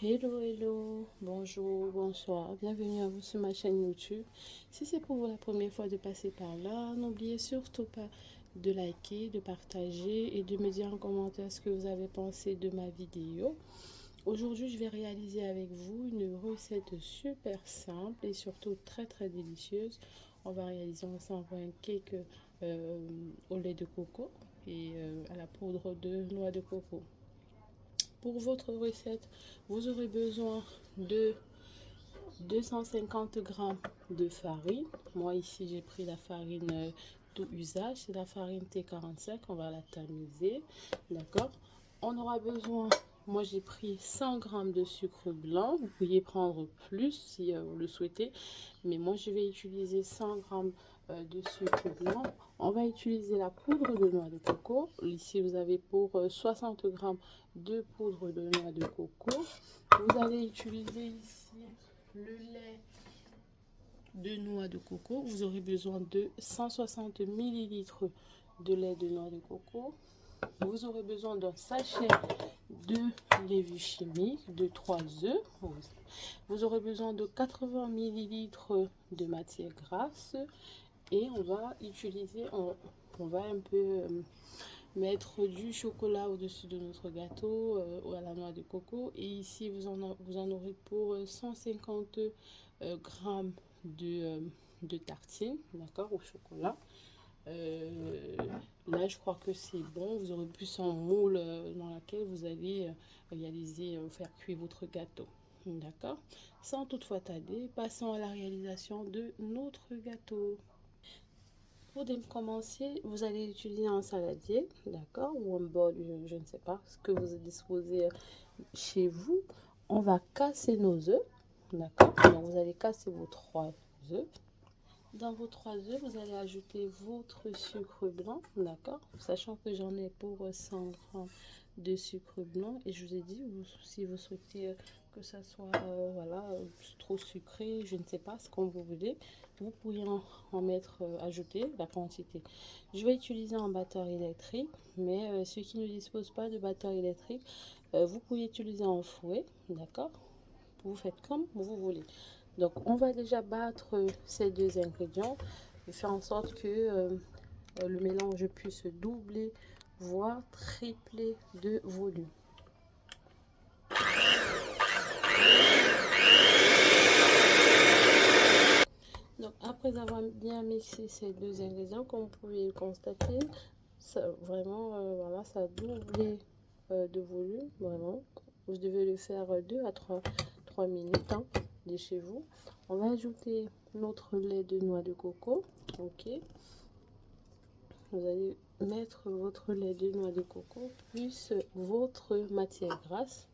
Hello, hello, bonjour, bonsoir, bienvenue à vous sur ma chaîne YouTube. Si c'est pour vous la première fois de passer par là, n'oubliez surtout pas de liker, de partager et de me dire en commentaire ce que vous avez pensé de ma vidéo. Aujourd'hui, je vais réaliser avec vous une recette super simple et surtout très délicieuse. On va réaliser ensemble un cake au lait de coco et à la poudre de noix de coco. Pour votre recette, vous aurez besoin de 250 g de farine. Moi ici j'ai pris la farine tout usage, c'est la farine T45, on va la tamiser, d'accord. On aura besoin, moi j'ai pris 100 g de sucre blanc, vous pourriez prendre plus si vous le souhaitez, mais moi je vais utiliser 100 g de sucre blanc. On va utiliser la poudre de noix de coco. Ici vous avez pour 60 g de poudre de noix de coco. Vous allez utiliser ici le lait de noix de coco. Vous aurez besoin de 160 ml de lait de noix de coco. Vous aurez besoin d'un sachet de levure chimique de 3 œufs. Vous aurez besoin de 80 ml de matière grasse. Et on va utiliser, on va un peu mettre du chocolat au-dessus de notre gâteau à la noix de coco. Et ici, vous en aurez pour 150 grammes de tartines, d'accord, au chocolat. Là, je crois que c'est bon. Vous aurez plus un moule dans lequel vous allez réaliser, faire cuire votre gâteau. D'accord. Sans toutefois tarder, passons à la réalisation de notre gâteau. Pour commencer, vous allez utiliser un saladier, d'accord, ou un bol, je ne sais pas ce que vous disposez chez vous. On va casser nos œufs, d'accord. Donc vous allez casser vos 3 œufs. Dans vos 3 œufs, vous allez ajouter votre sucre blanc, d'accord, sachant que j'en ai pour 100 g de sucre blanc. Et je vous ai dit, si vous souhaitez que ça soit voilà, trop sucré, je ne sais pas, ce qu'on vous voulez, vous pouvez en mettre, ajouter la quantité. Je vais utiliser un batteur électrique, mais ceux qui ne disposent pas de batteur électrique, vous pouvez utiliser un fouet, d'accord. Vous faites comme vous voulez. Donc on va déjà battre ces deux ingrédients et faire en sorte que le mélange puisse doubler voire tripler de volume. Donc après avoir bien mixé ces deux ingrédients, comme vous pouvez le constater, ça vraiment voilà, ça a doublé de volume, vraiment. Vous devez le faire 2 à 3 minutes hein, de chez vous. On va ajouter notre lait de noix de coco, ok. Vous allez mettre votre lait de noix de coco plus votre matière grasse,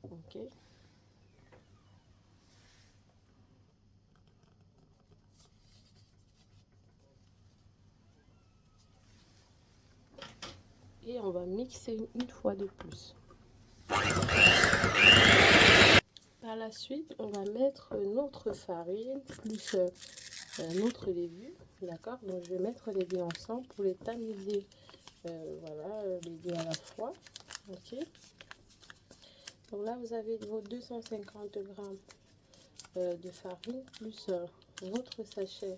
ok. Et on va mixer une fois de plus. Par la suite, on va mettre notre farine plus notre levure, d'accord. Donc je vais mettre les deux ensemble pour les tamiser, voilà, les deux à la fois, ok. Donc là vous avez vos 250 g de farine plus votre sachet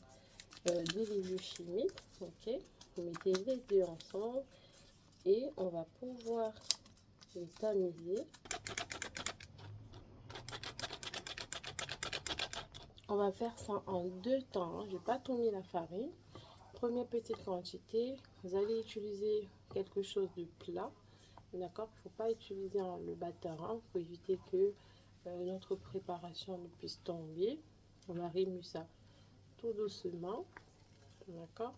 de levure chimique, ok. Vous mettez les deux ensemble et on va pouvoir les tamiser. On va faire ça en deux temps, hein. Je n'ai pas tout mis la farine. Première petite quantité, vous allez utiliser quelque chose de plat, d'accord. Il ne faut pas utiliser le batteur hein, pour éviter que notre préparation ne puisse tomber. On va remuer ça tout doucement, d'accord.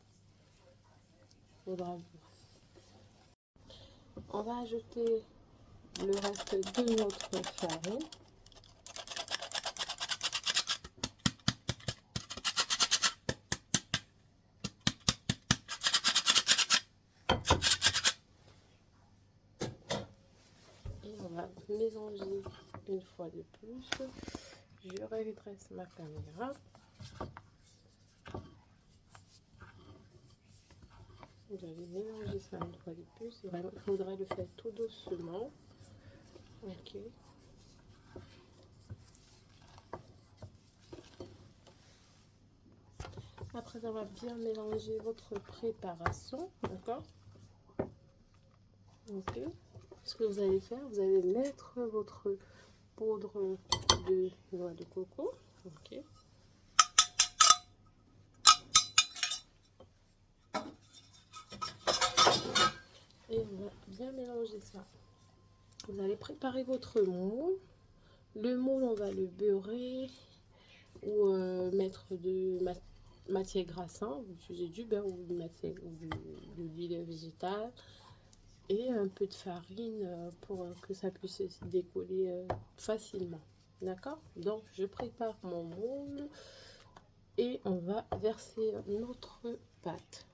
On va ajouter le reste de notre farine. Et on va mélanger une fois de plus. Je redresse ma caméra. Vous allez mélanger ça une fois de plus. Il faudrait le faire tout doucement. Ok. Donc là, vous avez bien mixé cette deux ingrédients, comme vous pouvez le constater. Ça, vraiment, voilà, ça a doublé de volume. Donc, on va pouvoir les tamiser. Donc là, vous avez 250 g de farine plus notre levure chimique, ok. Vous mettez les deux ensemble et on va pouvoir les tamiser. On va Après avoir bien mélangé votre préparation, d'accord? Ok. Ce que vous allez faire, vous allez mettre votre poudre de noix de coco. Ok. Et on va bien mélanger ça. Vous allez préparer votre moule. Le moule, on va le beurrer ou mettre de matière grasse. Vous utilisez du beurre ou de l'huile végétale et un peu de farine pour que ça puisse se décoller facilement. D'accord? Donc, je prépare mon moule et on va verser notre pâte.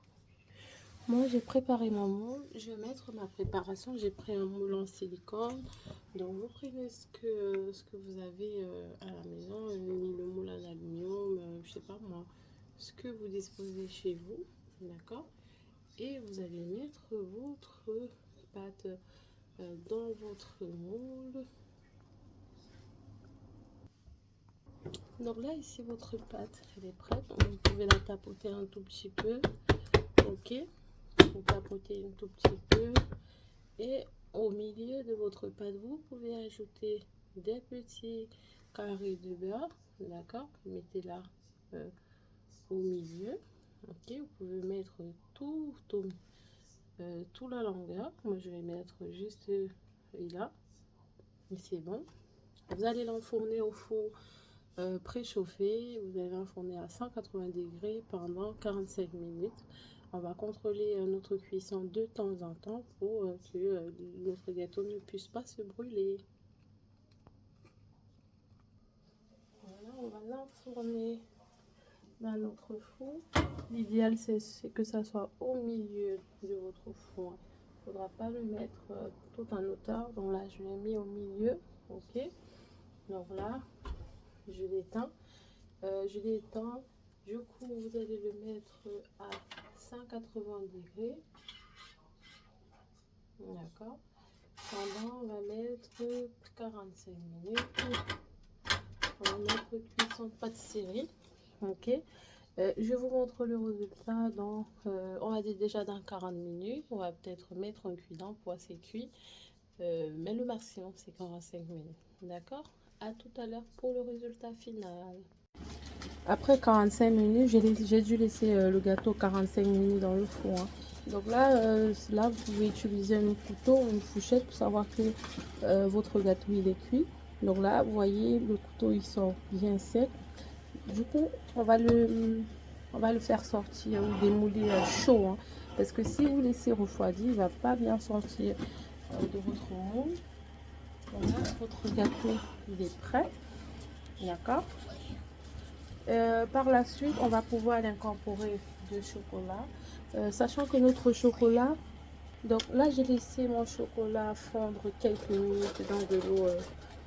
Moi, j'ai préparé mon moule. Je vais mettre ma préparation. J'ai pris un moule en silicone. Donc, vous prenez ce que vous avez à la maison, le moule en aluminium, je sais pas moi, ce que vous disposez chez vous, d'accord? Et vous allez mettre votre pâte dans votre moule. Donc là, ici, votre pâte, elle est prête. Vous pouvez la tapoter un tout petit peu, ok? Vous tapotez un tout petit peu et au milieu de votre pâte, vous pouvez ajouter des petits carrés de beurre, d'accord? Mettez là au milieu, ok? Vous pouvez mettre tout la longueur. Moi, je vais mettre juste là, et c'est bon. Vous allez l'enfourner au four préchauffé. Vous allez l'enfourner à 180 degrés pendant 45 minutes. On va contrôler notre cuisson de temps en temps pour que notre gâteau ne puisse pas se brûler. Voilà, on va l'enfourner dans notre four. L'idéal, c'est que ça soit au milieu de votre four. Il ne faudra pas le mettre tout en hauteur. Donc là, je l'ai mis au milieu. Ok. Donc là, je l'éteins. Du coup, vous allez le mettre à 180 degrés. D'accord. Pendant, on va mettre 45 minutes. On va mettre cuisson de pâtisserie. Ok. Je vous montre le résultat dans, on va dire déjà dans 40 minutes. On va peut-être mettre un cuisant pour assez cuit. Mais le maximum, c'est 45 minutes. D'accord. À tout à l'heure pour le résultat final. Après 45 minutes, j'ai dû laisser le gâteau 45 minutes dans le four. Hein. Donc là, vous pouvez utiliser un couteau ou une fourchette pour savoir que votre gâteau il est cuit. Donc là, vous voyez, le couteau il sort bien sec. Du coup, on va le faire sortir ou démouler chaud. Hein, parce que si vous laissez refroidir, il ne va pas bien sortir de votre moule. Voilà, votre gâteau il est prêt. D'accord. Par la suite, on va pouvoir l'incorporer de chocolat. Sachant que notre chocolat, donc là j'ai laissé mon chocolat fondre quelques minutes dans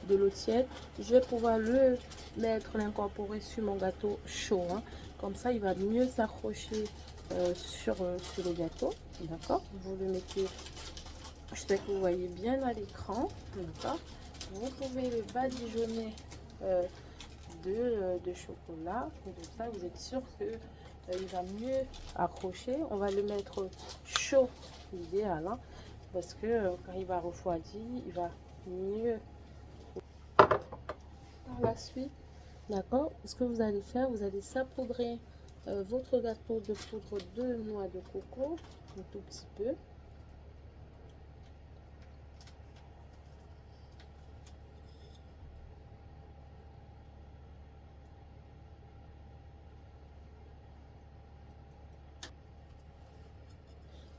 de l'eau tiède. Je vais pouvoir l'incorporer sur mon gâteau chaud. Hein. Comme ça, il va mieux s'accrocher sur le gâteau. D'accord. Vous le mettez, j'espère que vous voyez bien à l'écran. D'accord. Vous pouvez le badigeonner de chocolat. Et de ça, vous êtes sûr que il va mieux accrocher. On va le mettre chaud, idéal, hein, parce que quand il va refroidir, il va mieux. Par la suite, d'accord, ce que vous allez faire, vous allez saupoudrer votre gâteau de poudre de noix de coco un tout petit peu.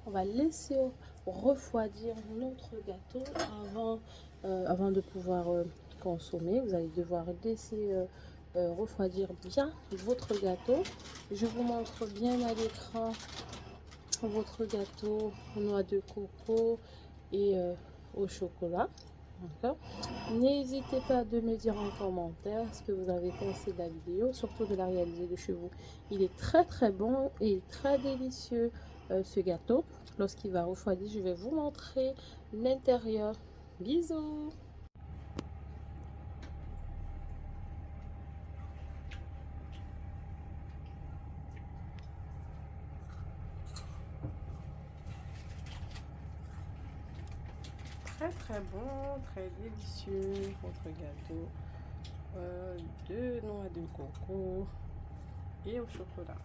On va laisser refroidir notre gâteau avant de pouvoir consommer. Vous allez devoir laisser refroidir bien votre gâteau. Je vous montre bien à l'écran votre gâteau aux noix de coco et au chocolat. N'hésitez pas de me dire en commentaire ce que vous avez pensé de la vidéo, surtout de la réaliser de chez vous. Il est très très bon et très délicieux ce gâteau. Lorsqu'il va refroidir, je vais vous montrer l'intérieur. Bisous! très bon, très délicieux. Votre gâteau de noix de coco et au chocolat.